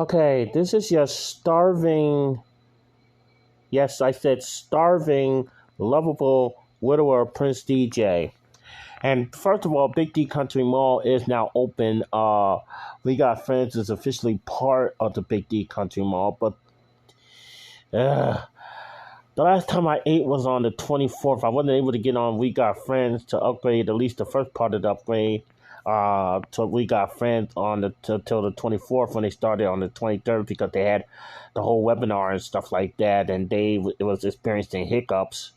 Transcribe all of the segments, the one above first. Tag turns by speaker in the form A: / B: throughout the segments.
A: Okay, this is your starving, yes, I said starving, lovable widower Prince DJ. And first of all, Big D Country Mall is now open. We Got Friends is officially part of the Big D Country Mall, but uh, the last time I ate was on the 24th. I wasn't able to get on We Got Friends to upgrade at least the first part of the upgrade. To We Got Friends on till the 24th when they started on the 23rd because they had the whole webinar and stuff like that, and it was experiencing hiccups.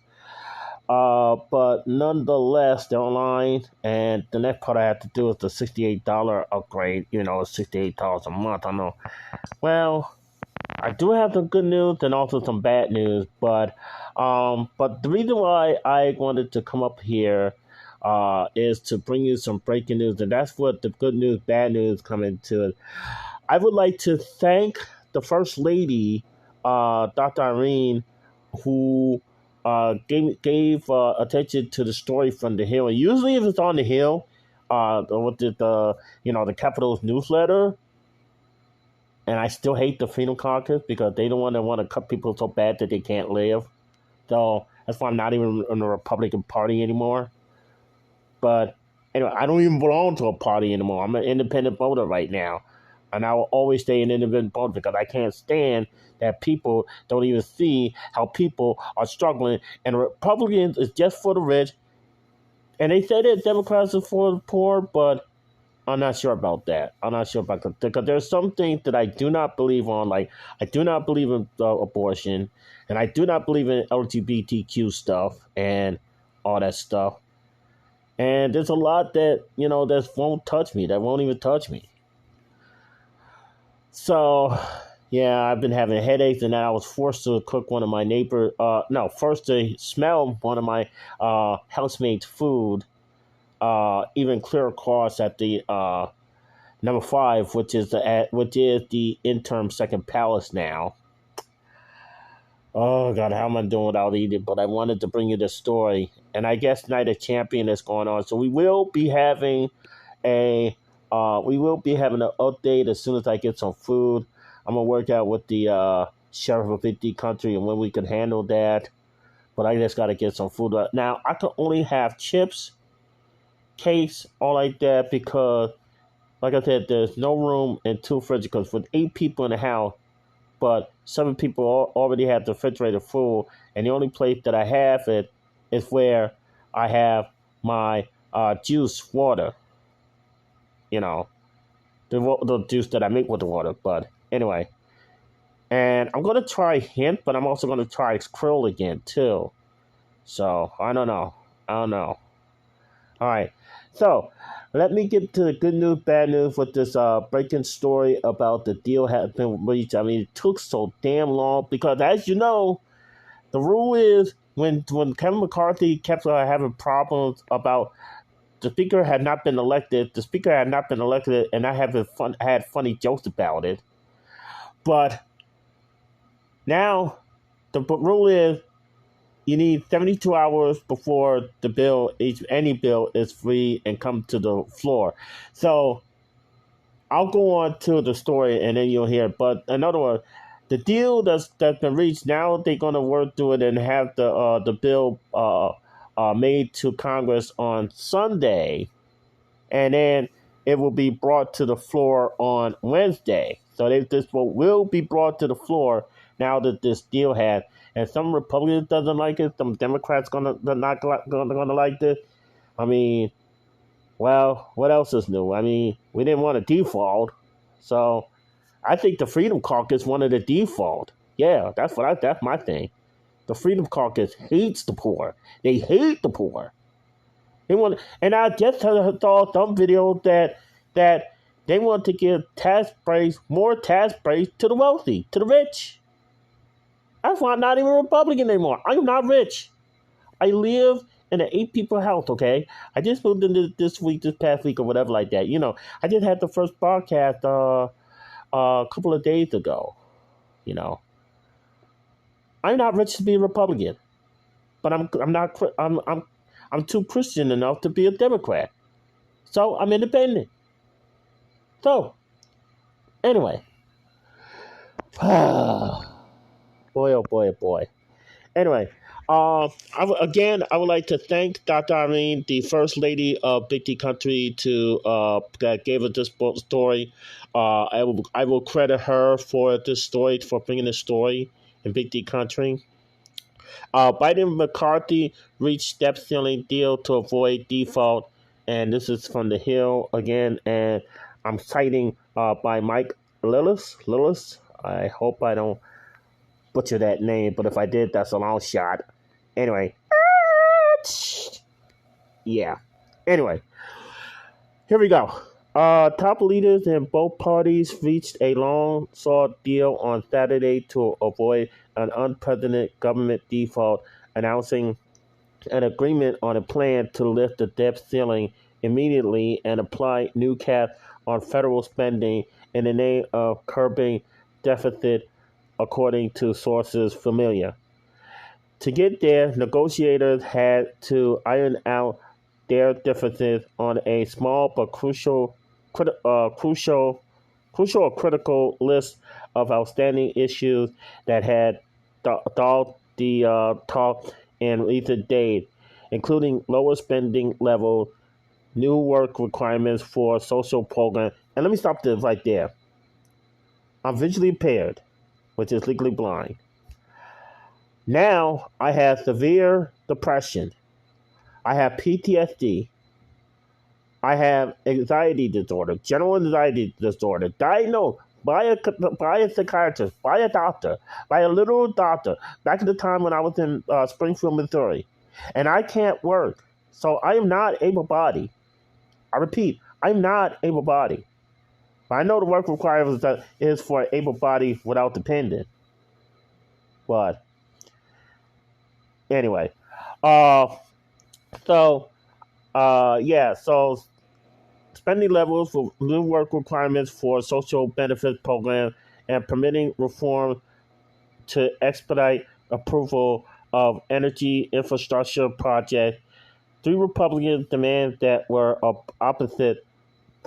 A: But nonetheless, they're online, and the next part I have to do is the $68 upgrade. $68 a month. I know. Well, I do have some good news and also some bad news, but the reason why I wanted to come up here is to bring you some breaking news, and that's what the good news, bad news come into it. I would like to thank the First Lady, Dr. Irene, who gave attention to the story from the Hill. And usually, if it's on the Hill, with the Capitol's newsletter, and I still hate the Freedom Caucus because they don't want to cut people so bad that they can't live. So that's why I'm not even in the Republican Party anymore. But anyway, I don't even belong to a party anymore. I'm an independent voter right now. And I will always stay an independent voter because I can't stand that people don't even see how people are struggling. And Republicans is just for the rich. And they say that Democrats are for the poor, but I'm not sure about that. I'm not sure about that because there's some things that I do not believe on. Like I do not believe in abortion, and I do not believe in LGBTQ stuff and all that stuff. And there's a lot that that won't touch me. That won't even touch me. So yeah, I've been having headaches, and then I was forced to cook one of my neighbor. No, first to smell one of my housemates' food. Even clear across at the number 5, which is the interim second palace now. Oh God, how am I doing without eating? But I wanted to bring you this story, and I guess Night of Champion is going on, so we will be having an update as soon as I get some food. I'm gonna work out with the sheriff of 50 country and when we can handle that. But I just gotta get some food. Now I can only have chips, cakes, all like that because like I said, there's no room in 2 fridges because with 8 people in the house, but 7 people already have the refrigerator full, and the only place that I have it is where I have my juice water. You know, the juice that I make with the water. But anyway, and I'm gonna try hint, but I'm also gonna try krill again too. So I don't know. I don't know. All right. So let me get to the good news, bad news with this breaking story about the deal has been reached. I mean, it took so damn long because, as you know, the rule is when Kevin McCarthy kept having problems about the speaker had not been elected. The speaker had not been elected, and I had funny jokes about it. But now the rule is you need 72 hours before any bill is free and come to the floor. So I'll go on to the story and then you'll hear. But in other words, the deal that's been reached, now they're going to work through it and have the bill made to Congress on Sunday, and then it will be brought to the floor on Wednesday. So this will be brought to the floor now that this deal has. And some Republicans doesn't like it. Some Democrats not gonna like this. I mean, well, what else is new? I mean, we didn't want a default, so I think the Freedom Caucus wanted a default. Yeah, that's my thing. The Freedom Caucus hates the poor. They hate the poor. And I just saw some videos that they want to give more tax breaks to the wealthy, to the rich. That's why I'm not even a Republican anymore. I'm not rich. I live in an 8 people house, okay? I just moved in this past week or whatever like that. I just had the first broadcast a couple of days ago. I'm not rich to be a Republican, but I'm too Christian enough to be a Democrat. So I'm independent. So anyway, Boy, oh boy, oh boy. Anyway, I would like to thank Dr. Irene, the First Lady of Big D Country, to that gave us this book story. I will credit her for this story, for bringing this story in Big D Country. Biden and McCarthy reached step ceiling deal to avoid default, and this is from the Hill again, and I'm citing by Mike Lillis. Lillis. I hope I don't butcher that name, but if I did, that's a long shot. Anyway, yeah. Anyway, here we go. Top leaders in both parties reached a long sought deal on Saturday to avoid an unprecedented government default, announcing an agreement on a plan to lift the debt ceiling immediately and apply new caps on federal spending in the name of curbing deficit, according to sources familiar. To get there, negotiators had to iron out their differences on a small but crucial or critical list of outstanding issues that had dogged the talk in recent days, including lower spending levels, new work requirements for social programs. And let me stop this right there. I'm visually impaired, which is legally blind. Now I have severe depression. I have PTSD. I have anxiety disorder, general anxiety disorder, diagnosed by a psychiatrist, by a doctor, by a literal doctor, back at the time when I was in Springfield, Missouri. And I can't work. So I am not able-bodied. I repeat, I'm not able-bodied. But I know the work requirements is for able-bodied without dependent. But anyway, uh, so so spending levels for new work requirements for social benefits programs and permitting reform to expedite approval of energy infrastructure projects. Three Republicans demands that were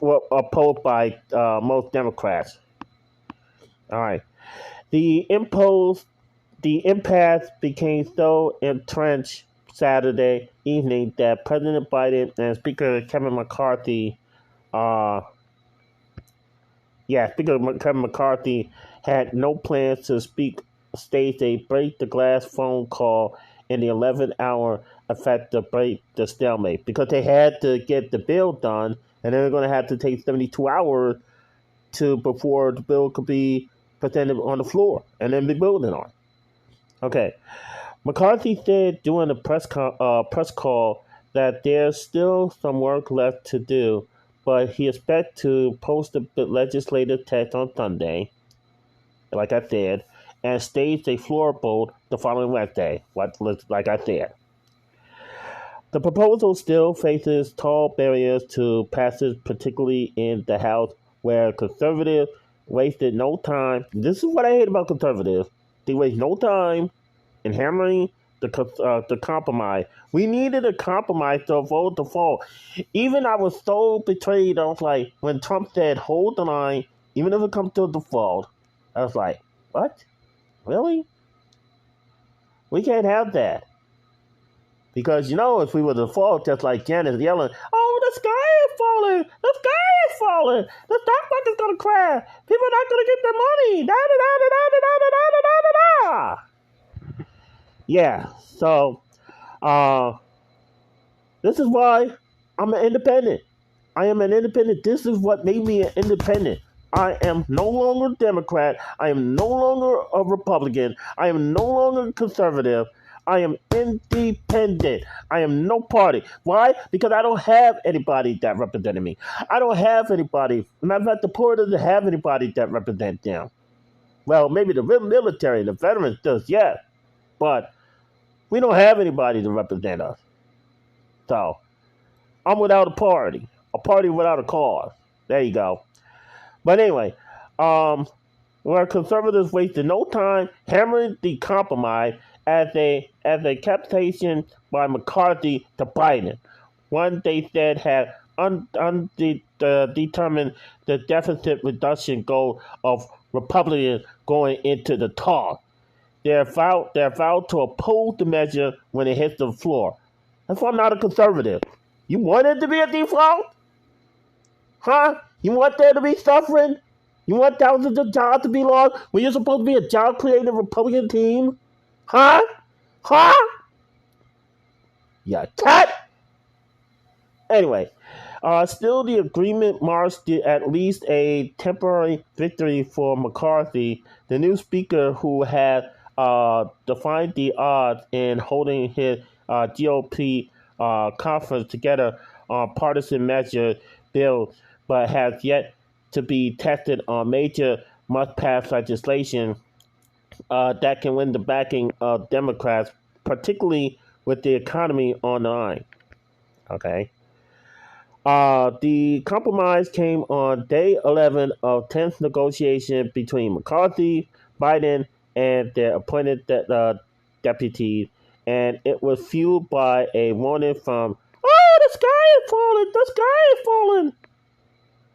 A: were opposed by most Democrats. All right. The impose The impasse became so entrenched Saturday evening that President Biden and Speaker Kevin McCarthy, uh, Kevin McCarthy had no plans to stage a break the glass phone call in the 11th hour effect to break the stalemate because they had to get the bill done and they were going to have to take 72 hours to before the bill could be presented on the floor and then be voted on. Okay. McCarthy said during the press call that there's still some work left to do, but he expects to post the legislative text on Sunday, like I said, and stage a floor vote the following Wednesday, like I said. The proposal still faces tall barriers to passage, particularly in the House, where conservatives wasted no time. This is what I hate about conservatives. They waste no time in hammering the compromise. We needed a compromise to avoid the fall. Even I was so betrayed. I was like, when Trump said, hold the line, even if it comes to a default, I was like, what? Really? We can't have that. Because, if we were to default, just like Janet yelling, oh, the sky is falling! The sky is falling! The stock market's going to crash! People are not going to get their money! Da da da da da da da da da da da! Yeah, so this is why I'm an independent. I am an independent. This is what made me an independent. I am no longer a Democrat. I am no longer a Republican. I am no longer conservative. I am independent. I am no party. Why? Because I don't have anybody that represented me. I don't have anybody. Matter of fact, the poor doesn't have anybody that represents them. Well, maybe the military, the veterans does, yeah. But we don't have anybody to represent us. So, I'm without a party without a cause. There you go. But anyway, where conservatives wasted no time hammering the compromise as a captation by McCarthy to Biden, one they said had determine the deficit reduction goal of Republicans going into the talk. They're vowed to oppose the measure when it hits the floor. That's why I'm not a conservative. You want it to be a default? Huh? You want there to be suffering? You want thousands of jobs to be lost when you're supposed to be a job creating Republican team? Huh? Huh? Yeah, cat. Anyway, still the agreement marks at least a temporary victory for McCarthy, the new speaker who had defied the odds in holding his GOP conference together on partisan measure bill, but has yet to be tested on major must-pass legislation that can win the backing of Democrats, particularly with the economy on the line. Okay. The compromise came on day 11 of tense negotiation between McCarthy, Biden, and their appointed deputies, and it was fueled by a warning from, "Oh, the sky is falling! The sky is falling!"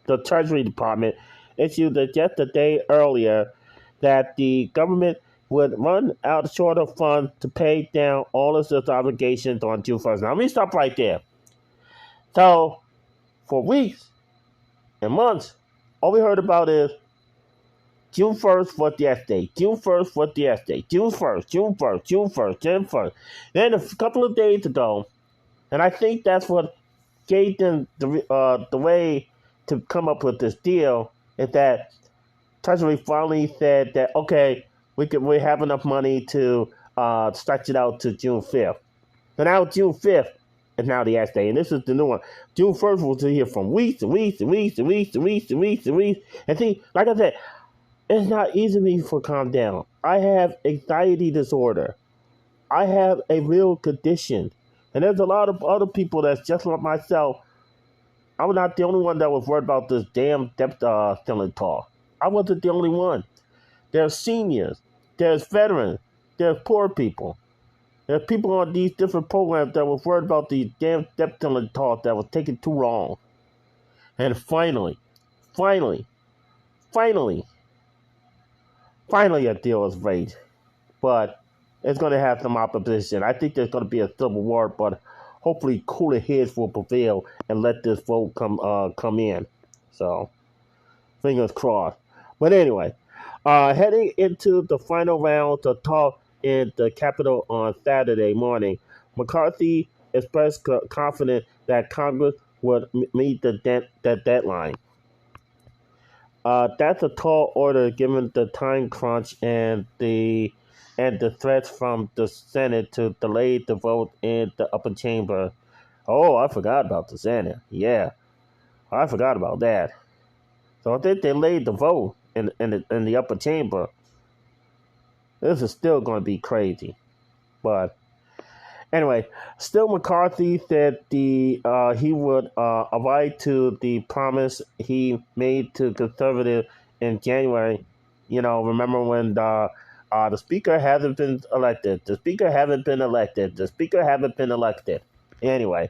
A: The Treasury Department issued just a day earlier that the government would run out short of funds to pay down all of its obligations on June 1st. Now, let me stop right there. So, for weeks and months, all we heard about is June 1st was the S day. June 1st was the S day. June 1st, June 1st, June 1st, June 1st. Then a couple of days ago, and I think that's what gave them the way to come up with this deal, is that Treasury finally said that, okay, we have enough money to stretch it out to June 5th. So now June 5th is now the S day, and this is the new one. June 1st was here from weeks and weeks and weeks and weeks and weeks and weeks and weeks. And see, like I said, it's not easy for me to calm down. I have anxiety disorder. I have a real condition. And there's a lot of other people that's just like myself. I'm not the only one that was worried about this damn debt ceiling talk. I wasn't the only one. There's seniors. There's veterans. There's poor people. There's people on these different programs that were worried about these damn debt ceiling talk that was taking too long. And finally, a deal is reached. But it's going to have some opposition. I think there's going to be a civil war, but hopefully cooler heads will prevail and let this vote come in. So, fingers crossed. But anyway, heading into the final round of talk in the Capitol on Saturday morning, McCarthy expressed confidence that Congress would meet the deadline. That's a tall order given the time crunch and the threats from the Senate to delay the vote in the upper chamber. Oh, I forgot about the Senate. Yeah, I forgot about that. So if they delayed the vote in the upper chamber, this is still going to be crazy. But anyway, still McCarthy said he would abide to the promise he made to conservatives in January. You know, remember when the speaker hasn't been elected. The speaker hasn't been elected. The speaker hasn't been elected. Anyway,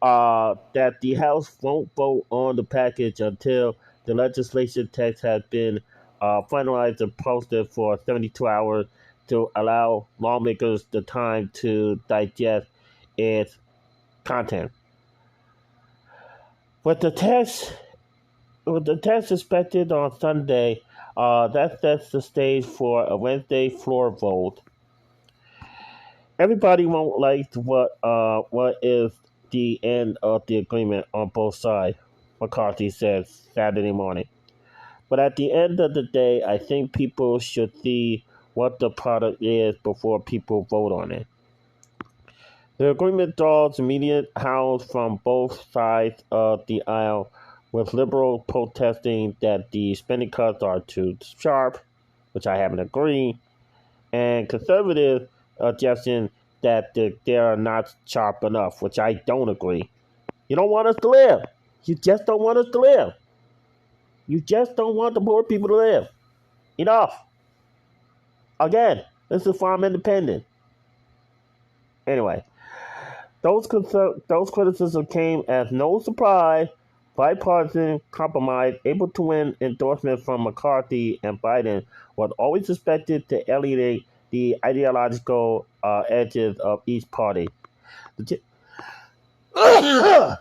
A: that the House won't vote on the package until the legislation text has been finalized and posted for 72 hours to allow lawmakers the time to digest its content. With the text expected on Sunday, that sets the stage for a Wednesday floor vote. Everybody won't like what is the end of the agreement on both sides, McCarthy said Saturday morning. But at the end of the day, I think people should see what the product is before people vote on it. The agreement draws immediate howls from both sides of the aisle, with liberals protesting that the spending cuts are too sharp, which I haven't agreed, and conservatives suggesting that they are not sharp enough, which I don't agree. You don't want us to live. You just don't want us to live. You just don't want the poor people to live. Enough. Again, this is farm independent. Anyway, those criticisms came as no surprise bipartisan compromise able to win endorsement from McCarthy and Biden was always expected to alleviate the ideological edges of each party. oh,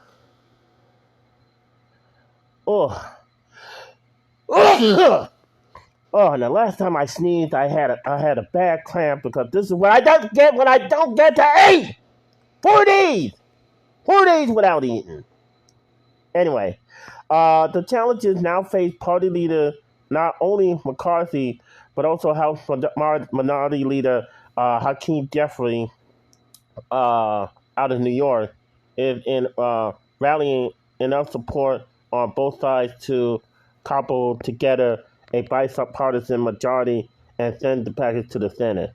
A: oh, and the last time I sneezed, I had a bad cramp because this is what I don't get when I don't get to eat. 4 days, 4 days without eating. Anyway, the challenges now face party leader not only McCarthy but also House Minority Leader Hakeem Jeffrey out of New York is in rallying enough support on both sides to cobble together a bipartisan majority and send the package to the Senate.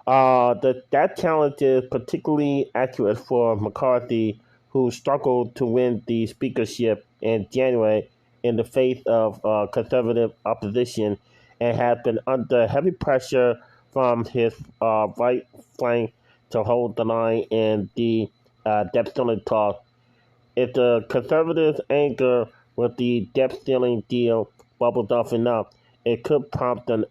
A: That challenge is particularly accurate for McCarthy, who struggled to win the speakership in January in the face of conservative opposition and has been under heavy pressure from his right flank to hold the line in the debt ceiling talk. If the conservatives' anger with the debt ceiling deal bubbles up enough, it could prompt an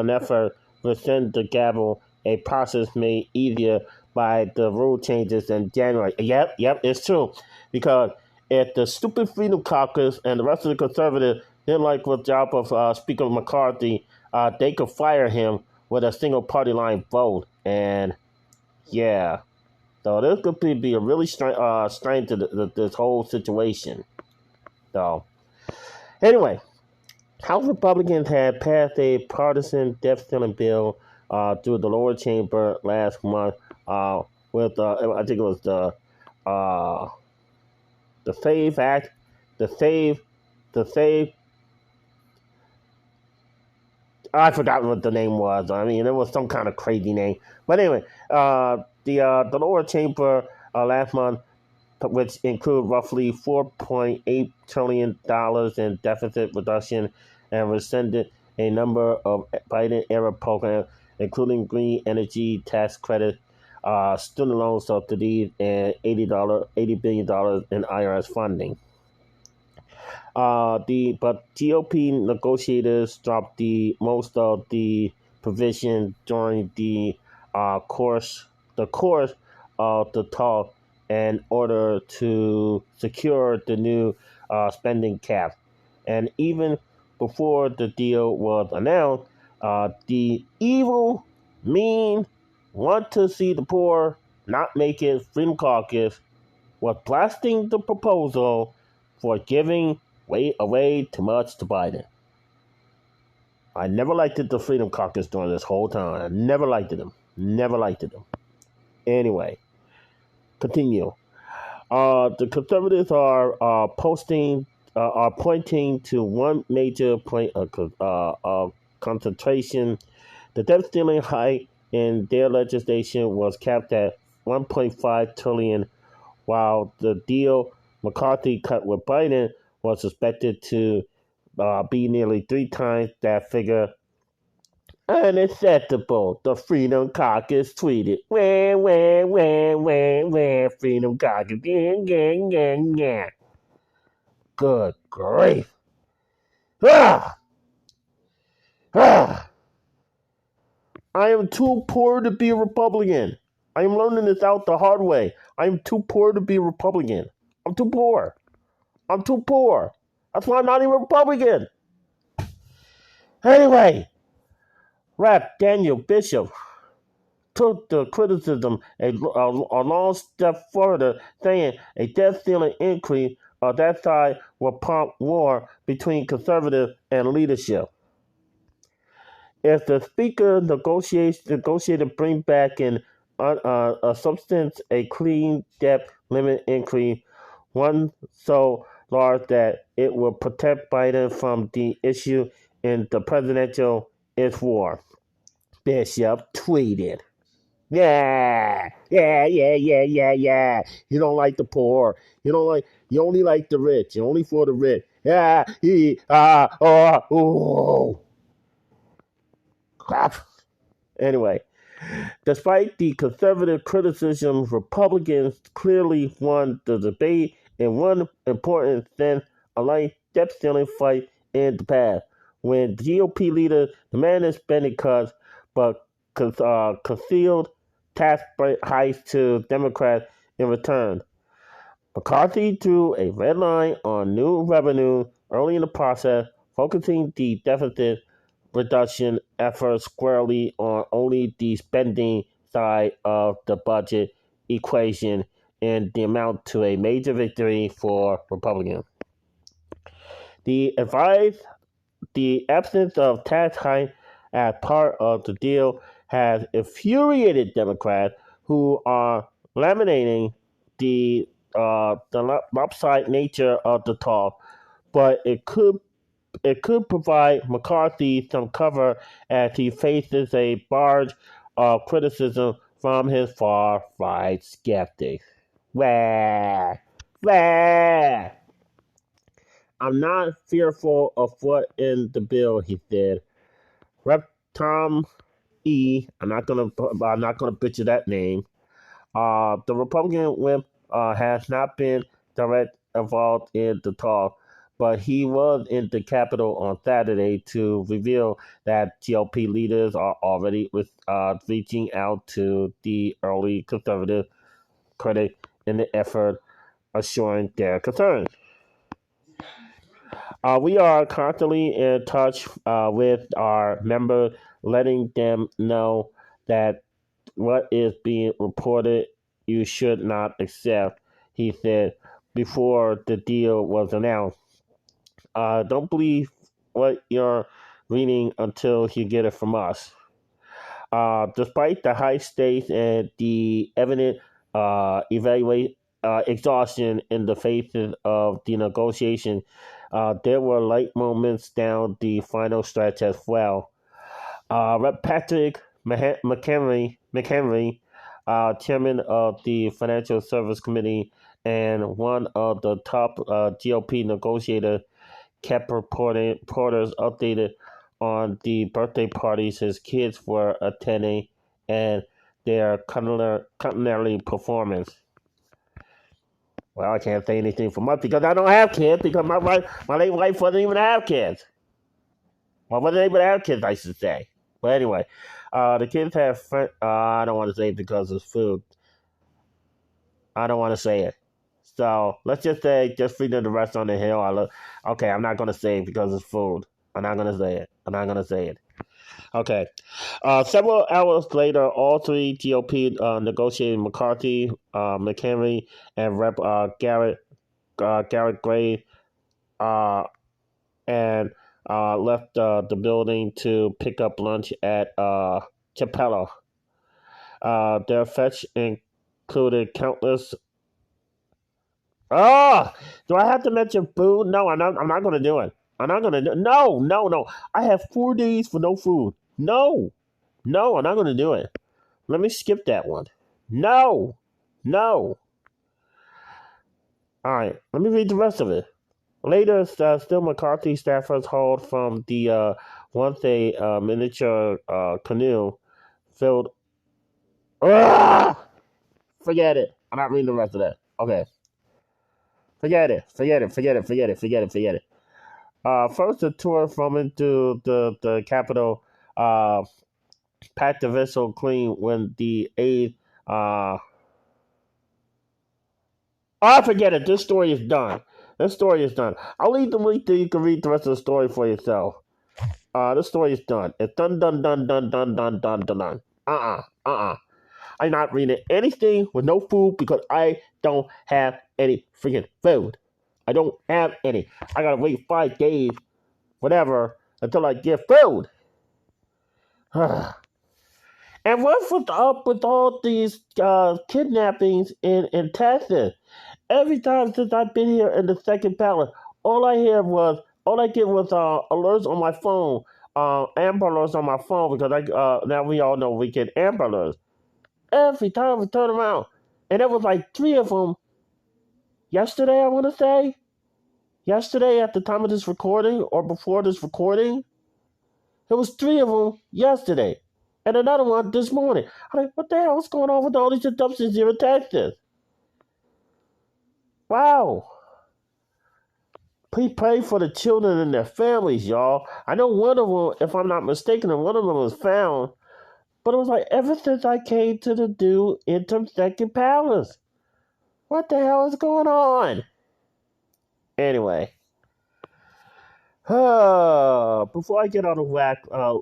A: effort to rescind the gavel, a process made easier by the rule changes in January. Yep, it's true. Because if the stupid Freedom Caucus and the rest of the conservatives didn't like the job of Speaker McCarthy, they could fire him with a single party line vote. And yeah. So this could be a really strain to this whole situation. So anyway, House Republicans had passed a partisan debt ceiling bill through the lower chamber last month with I think it was uh, the Save Act, the Save. I forgot what the name was. I mean, it was some kind of crazy name. But anyway, the lower chamber last month, which include roughly $4.8 trillion in deficit reduction and rescinded a number of Biden-era programs, including green energy tax credit, student loan subsidies, and $80 billion in IRS funding. But GOP negotiators dropped the most of the provision during the course of the talk in order to secure the new spending cap. And even before the deal was announced, the evil, mean, want to see the poor not make it Freedom Caucus was blasting the proposal for giving away too much to Biden. I never liked the Freedom Caucus during this whole time. I never liked them. Never liked them. Anyway, continue. The conservatives are pointing to one major point of concentration. The debt ceiling hike in their legislation was capped at 1.5 trillion, while the deal McCarthy cut with Biden was expected to be nearly 3 times that figure. Unacceptable, the Freedom Caucus tweeted. Wah, Freedom Caucus. Yeah. Good grief. Ah! Ah! I am too poor to be a Republican. I am learning this out the hard way. I am too poor to be a Republican. I'm too poor. I'm too poor. That's why I'm not even a Republican. Anyway, Rep. Daniel Bishop took the criticism a long step further, saying a debt ceiling increase of that size will prompt war between conservatives and leadership. If the speaker negotiated bring back in a substance a clean debt limit increase, one so large that it will protect Biden from the issue in the presidential is war. Bishop tweeted. Yeah. You don't like the poor. You only like the rich. You're only for the rich. Oh. Crap. Anyway, despite the conservative criticism, Republicans clearly won the debate in one important sense, unlike debt ceiling fight in the past, when GOP leaders demanded spending cuts but concealed tax hikes to Democrats in return. McCarthy drew a red line on new revenue early in the process, focusing the deficit reduction effort squarely on only the spending side of the budget equation and the amount to a major victory for Republicans. The advice, the absence of tax hikes as part of the deal has infuriated Democrats who are laminating the lopsided nature of the talk, but it could provide McCarthy some cover as he faces a barrage of criticism from his far right skeptics. Wah, wah. I'm not fearful of what in the bill, he said. Rep. Tom E. I'm not gonna butcher that name. The Republican whip has not been direct involved in the talk, but he was in the Capitol on Saturday to reveal that GOP leaders are already reaching out to the early conservative critic in the effort assuring their concerns. We are constantly in touch with our members, letting them know that what is being reported you should not accept, he said before the deal was announced. Don't believe what you're reading until you get it from us. Despite the high stakes and the evident evaluate exhaustion in the faces of the negotiation, there were light moments down the final stretch as well. Rep. Patrick McHenry, chairman of the Financial Service Committee and one of the top GOP negotiators, kept reporters updated on the birthday parties his kids were attending and their culinary performance. Well, I can't say anything for much because I don't have kids because my late wife wasn't even have kids. Well, wasn't able to have kids, I should say. But anyway, the kids have. I don't want to say it because it's food. I don't want to say it. So let's just say, just feeding the rest on the hill. Okay, I'm not gonna say it because it's food. I'm not gonna say it. I'm not gonna say it. Okay. Several hours later, all three GOP negotiated McCarthy, McHenry, and Rep. Garrett Gray, uh, and left the building to pick up lunch at Capella. Their fetch included countless. Oh, do I have to mention food? No, I'm not. I'm not going to do it. I'm not going to do. No, no, no. I have 4 days for no food. No, no, I'm not going to do it. Let me skip that one. No, no. All right, let me read the rest of it. Later, still McCarthy staffers hauled from the once a miniature canoe filled. Ah! Forget it. I'm not reading the rest of that. Okay. Forget it. Forget it. Forget it. Forget it. Forget it. Forget it. First, the tour from into the capital packed the vessel clean when the aide. Oh, forget it. This story is done. This story is done. I'll leave the link there. You can read the rest of the story for yourself. This story is done. It's done, done, done, done, done, done, done, done, done. I'm not reading anything with no food because I don't have any freaking food. I don't have any. I gotta wait 5 days, whatever, until I get food. And what's up with all these kidnappings in Texas? Every time since I've been here in the second ballot, all I get was alerts on my phone, Amber alerts on my phone because now we all know we get Amber alerts. Every time we turn around, and there was like 3 of them yesterday. I want to say yesterday at the time of this recording or before this recording, there was 3 of them yesterday, and another one this morning. I'm like, what the hell? What's going on with all these abductions here in Texas? Wow. Please pray for the children and their families, y'all. I know one of them, if I'm not mistaken, one of them was found. But it was like ever since I came to the new Interim Second Palace. What the hell is going on? Anyway. Before I get out of whack, I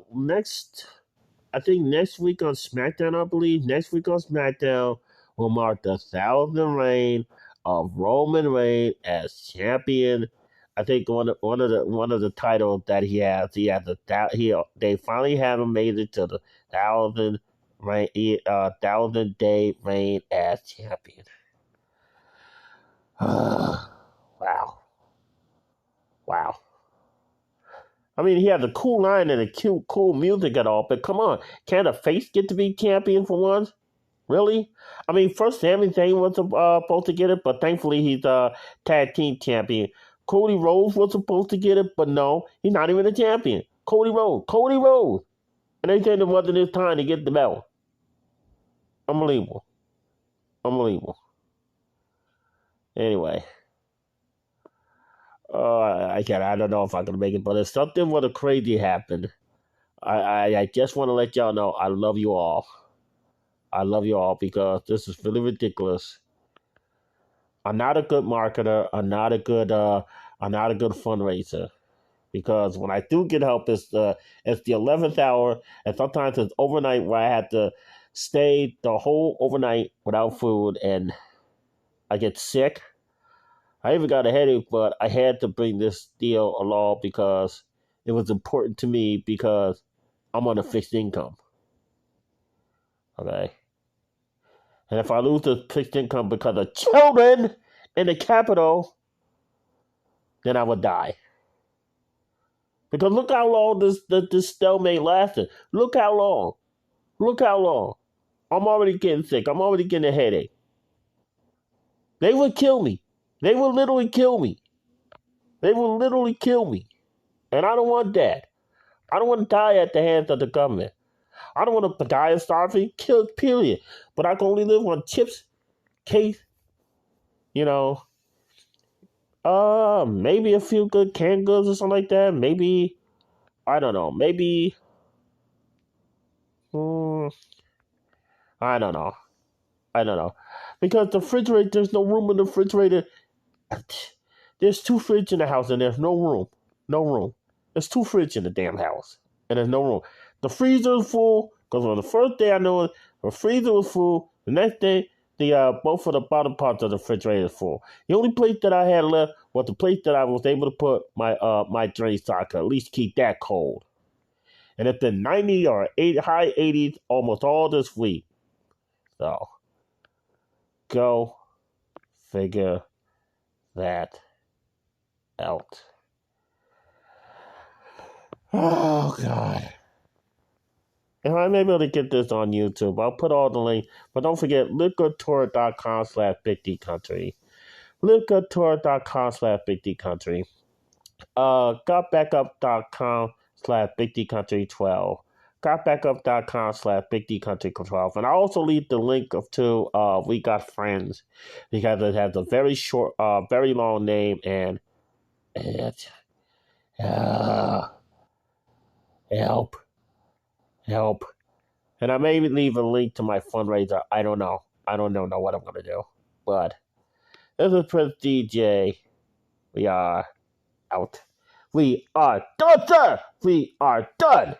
A: think next week on SmackDown, I believe, next week on SmackDown will mark the 1,000th reign of Roman Reigns as champion. I think one of the titles that he has they finally have him made it to the 1,000 day reign as champion. Wow, wow. I mean, he has a cool line and a cute, cool music and all, but come on, can't a face get to be champion for once? Really? I mean, first Sami Zayn was supposed to get it, but thankfully he's tag team champion. Cody Rhodes was supposed to get it, but no, he's not even a champion. Cody Rhodes, and they said it wasn't his time to get the belt. Unbelievable, unbelievable. Anyway, I don't know if I can make it, but if something were to crazy happen, I just want to let y'all know I love you all. I love you all because this is really ridiculous. I'm not a good marketer. I'm not a good fundraiser because when I do get help, it's the 11th hour, and sometimes it's overnight where I have to stay the whole overnight without food, and I get sick. I even got a headache, but I had to bring this deal along because it was important to me because I'm on a fixed income. Okay. And if I lose the fixed income because of children in the capital, then I would die. Because look how long this stalemate lasted. Look how long. Look how long. I'm already getting sick. I'm already getting a headache. They would kill me. They would literally kill me. They will literally kill me. And I don't want that. I don't want to die at the hands of the government. I don't want to die of starving, killed, period. But I can only live on chips, cake, you know, maybe a few good canned goods or something like that. Maybe, I don't know. Maybe, mm, I don't know. I don't know. Because the refrigerator, there's no room in the refrigerator. There's two fridges in the house and there's no room. No room. There's two fridges in the damn house and there's no room. The freezer is full because on the first day I know it, the freezer was full. The next day, the both of the bottom parts of the refrigerator is full. The only place that I had left was the place that I was able to put my drink so I could at least keep that cold. And it's been 90 or high 80s almost all this week. So go figure that out. Oh God. If I'm able to get this on YouTube, I'll put all the links. But don't forget, liquortour.com/BigDCountry. liquortour.com/BigDCountry. Gotbackup.com/BigDCountry12. Gotbackup.com/BigDCountry12. And I also leave the link to We Got Friends because it has a very short, very long name and it help, help. And I may leave a link to my fundraiser. I don't know. I don't know what I'm gonna do. But this is Prince DJ. We are out. We are done, sir. We are done.